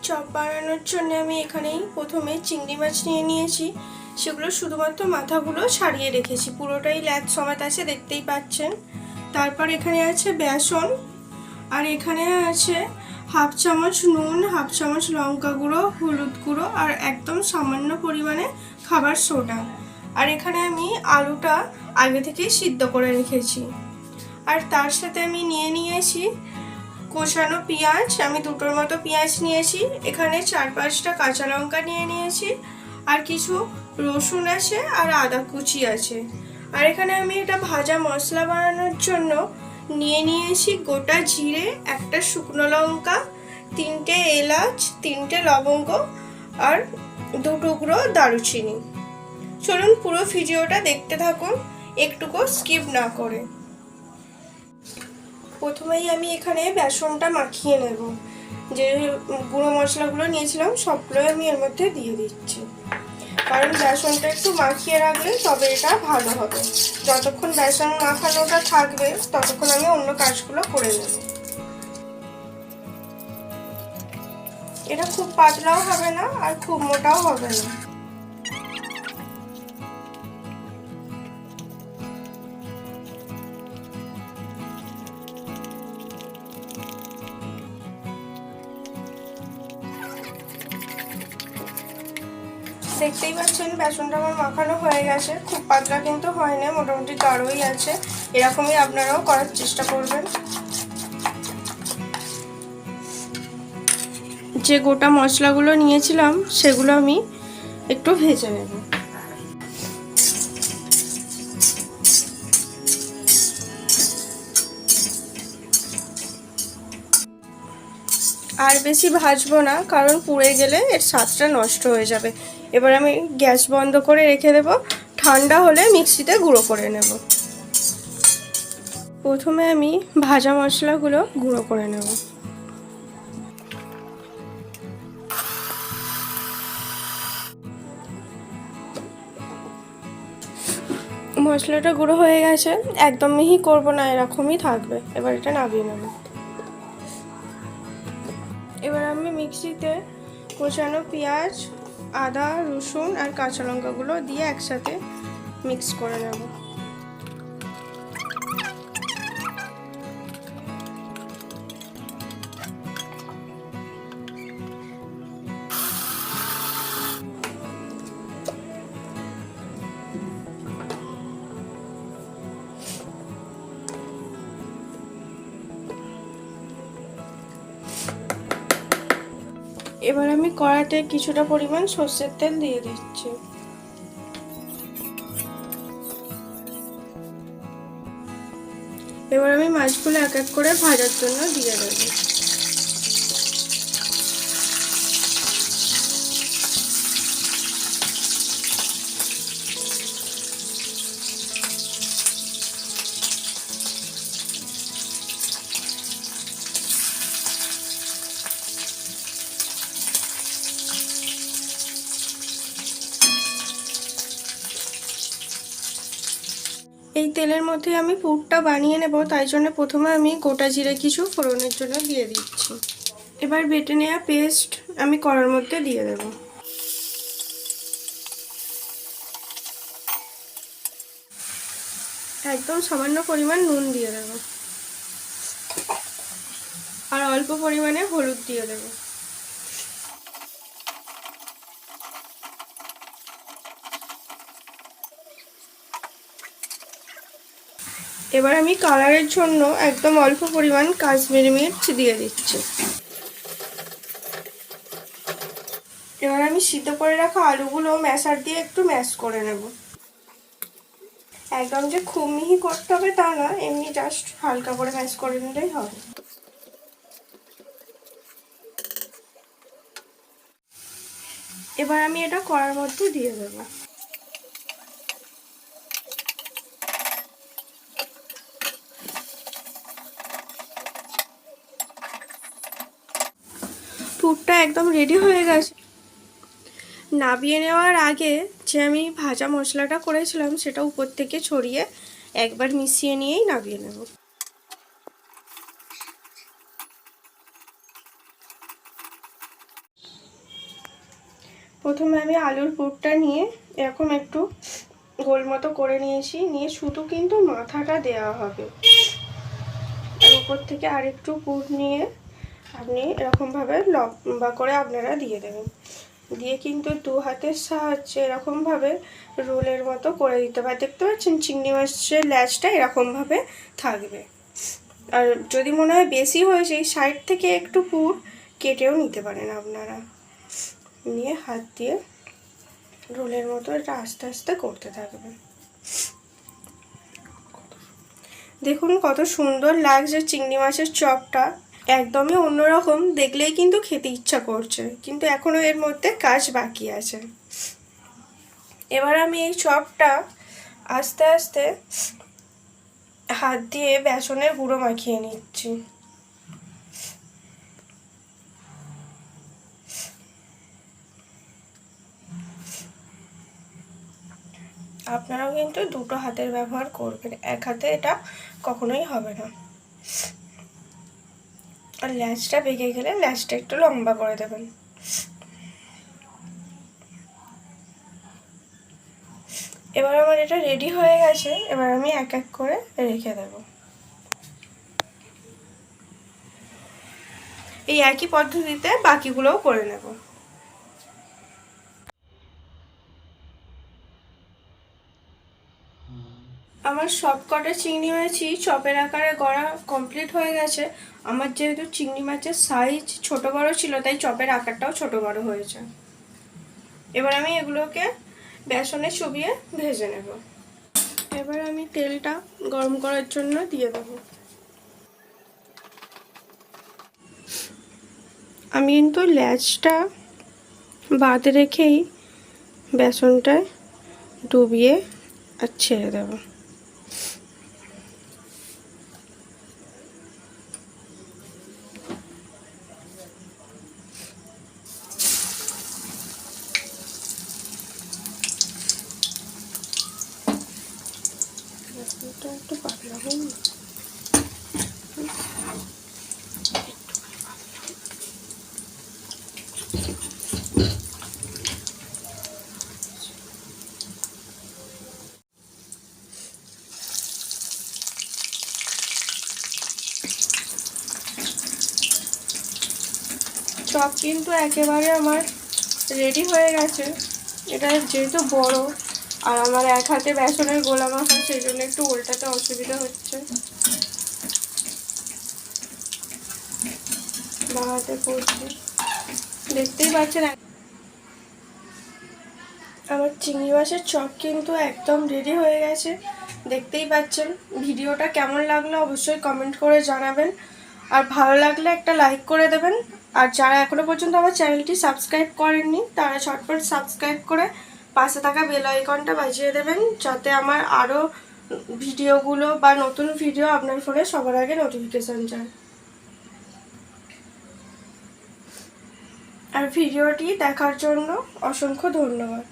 Chop বানানোর জন্য আমি এখানেই প্রথমে চিংড়ি মাছ নিয়ে নিয়েছি। সেগুলো শুধুমাত্র মাথাগুলো ছাড়িয়ে রেখেছি, পুরোটাই ল্যাজ সমেত আছে, দেখতেই পাচ্ছেন। তারপর এখানে আছে বেসন, আর এখানে আছে হাফ চামচ নুন, হাফ চামচ লঙ্কা গুঁড়ো, হলুদ গুঁড়ো আর একদম সামান্য পরিমাণে খাবার সোডা। আর এখানে আমি আলুটা আগে থেকেই সিদ্ধ করে রেখেছি। আর তার সাথে আমি নিয়ে নিয়েছি কোচানো পেঁয়াজ, আমি দুটোর মতো পেঁয়াজ নিয়েছি। এখানে 4-5টা কাঁচা লঙ্কা নিয়ে নিয়েছি, আর কিছু রসুন আছে আর আদা কুচি আছে। আর এখানে আমি এটা ভাজা মশলা বানানোর জন্য নিয়ে নিয়েছি গোটা জিরে, একটা শুকনো লঙ্কা, 3টে এলাচ, 3টে লবঙ্গ আর 2 টুকরো দারুচিনি। চলুন পুরো ভিডিওটা দেখতে থাকুন, একটুকু স্কিপ না করে। প্রথমেই আমি এখানে বেসনটা মাখিয়ে নেব। যে গুঁড়ো মশলাগুলো নিয়েছিলাম সবগুলোই আমি এর মধ্যে দিয়ে দিচ্ছি, কারণ বেসনটা একটু মাখিয়ে রাখলে তবে এটা ভালো হবে। যতক্ষণ বেসন মাখানোটা থাকবে ততক্ষণ আমি অন্য কাজগুলো করে নেব। এটা খুব পাতলাও হবে না আর খুব মোটাও হবে না। দেখতেই পাচ্ছেন বেসনটা আমার মাখানো হয়ে গেছে, খুব পাতলা কিন্তু হয় না, মোটামুটি গাঢ়ই আছে। এরকমই আপনারাও করার চেষ্টা করবেন। যে গোটা মশলাগুলো নিয়েছিলাম সেগুলো আমি একটু ভেজে নেব। আর বেশি ভাজবো না, কারণ পুড়ে গেলে এর স্বাদটা নষ্ট হয়ে যাবে। এবার আমি গ্যাস বন্ধ করে রেখে দেব, ঠান্ডা হলে মিক্সিতে গুঁড়ো করে নেব। প্রথমে আমি ভাজা মশলাগুলো গুঁড়ো করে নেব। মশলাটা গুঁড়ো হয়ে গেছে, একদম মিহি করবো না, এরকমই থাকবে। এবার এটা নামিয়ে নেব। এবার আমি মিক্সিতে কোচানো পেঁয়াজ, আদা, রসুন আর কাঁচা লঙ্কাগুলো দিয়ে একসাথে মিক্স করে নেব। এবার আমি কড়াইতে কিছুটা পরিমাণ সর্ষের তেল দিয়ে দিচ্ছি। এবার আমি মাছগুলো এক এক করে ভাজার জন্য দিয়ে দেব। এই তেলের মধ্যে আমি পুরটা বানিয়ে নেব, তাই জন্য প্রথমে আমি গোটা জিরে কিছু ফোড়নের জন্য দিয়ে দিচ্ছি। এবার বেটে নেওয়া পেস্ট আমি কড়ার মধ্যে দিয়ে দেব। একদম সামান্য পরিমাণ নুন দিয়ে দেব, আর অল্প পরিমাণে হলুদ দিয়ে দেব। এবার আমি কালারের জন্য একদম অল্প পরিমাণ কাশ্মীরি মির্চ দিয়ে দিচ্ছি। এবার আমি সিদ্ধ করে রাখা আলুগুলো ম্যাশার দিয়ে একটু ম্যাশ করে নেব। একদম যে খুব মিহি করতে হবে তা না, এমনি জাস্ট হালকা করে ম্যাশ করে নিলেই হবে। এবার আমি এটা কড়ার মধ্যে দিয়ে দেব। পুরটা একদম রেডি হয়ে গেছে। নামিয়ে নেওয়ার আগে যে আমি ভাজা মশলাটা করেছিলাম সেটা উপর থেকে ছড়িয়ে একবার মিশিয়ে নিয়েই নামিয়ে নেব। প্রথমে আমি আলুর পুরটা নিয়ে এরকম একটু গোল মতো করে নিয়েছি, নিয়ে শুধু কিন্তু মাথাটা দেওয়া হবে। আর উপর থেকে আরেকটু পুর নিয়ে আপনি এরকমভাবে লম্বা করে আপনারা দিয়ে দেবেন। দিয়ে কিন্তু দু হাতের সাহায্যে এরকমভাবে রোলের মতো করে দিতে পারে। দেখতে পাচ্ছেন চিংড়ি মাছের ল্যাজটা এরকমভাবে থাকবে। আর যদি মনে হয় বেশি হয়েছে, এই সাইড থেকে একটু পুর কেটেও নিতে পারেন আপনারা। নিয়ে হাত দিয়ে রোলের মতো এটা আস্তে আস্তে করতে থাকবেন। দেখুন কত সুন্দর লাগছে চিংড়ি মাছের চপটা, একদমই অন্যরকম, দেখলেই কিন্তু খেতে ইচ্ছা করছে, কিন্তু এখনো এর মধ্যে কাজ বাকি আছে। এবার আমি এই চপটা আস্তে আস্তে হাত দিয়ে বেসনের গুঁড়ো মাখিয়ে নিচ্ছি। আপনারাও কিন্তু দুটো হাতের ব্যবহার করবেন, এক হাতে এটা কখনোই হবে না। আর ল্যাচটা বেঁকে গেলে ল্যাচটা একটু লম্বা করে দেবেন। এবার আমার এটা রেডি হয়ে গেছে, এবার আমি এক এক করে রেখে দেব। এই একই পদ্ধতিতে বাকিগুলোও করে নেব। আমার সব কটা চিংড়ি মাছই চপের আকারে গড়া কমপ্লিট হয়ে গেছে। আমার যেহেতু চিংড়ি মাছের সাইজ ছোট বড় ছিল, তাই চপের আকারটাও ছোট বড় হয়েছে। এবার আমি এগুলোকে বেসনে চুবিয়ে ভেজে নেব। এবার আমি তেলটা গরম করার জন্য দিয়ে দেব। আমি কিন্তু ল্যাচটা বাদ রেখেই বেসনটায় ডুবিয়ে আর ছেড়ে দেব। একটু পাতলা হয়নি, চপ কিন্তু একেবারে আমার রেডি হয়ে গেছে। এটা যেহেতু বড় আর আমার এক হাতে বেসনের গোলা মাখা, সেই জন্য একটু উল্টাতে অসুবিধা হচ্ছে। বা হাতে পড়ছে, দেখতেই পাচ্ছেন। আমার চিংড়ি মাছের চপ কিন্তু একদম রেডি হয়ে গেছে, দেখতেই পাচ্ছেন। ভিডিওটা কেমন লাগলো অবশ্যই কমেন্ট করে জানাবেন, আর ভালো লাগলে একটা লাইক করে দেবেন। আর যারা এখনো পর্যন্ত আমার চ্যানেলটি সাবস্ক্রাইব করেননি, তারা ঝটপট সাবস্ক্রাইব করে পাশে থাকা বেল আইকনটা বাজিয়ে দেবেন, যাতে আমার আরও ভিডিওগুলো বা নতুন ভিডিও আপনার ফোনে সবার আগে নোটিফিকেশান যায়। আর ভিডিওটি দেখার জন্য অসংখ্য ধন্যবাদ।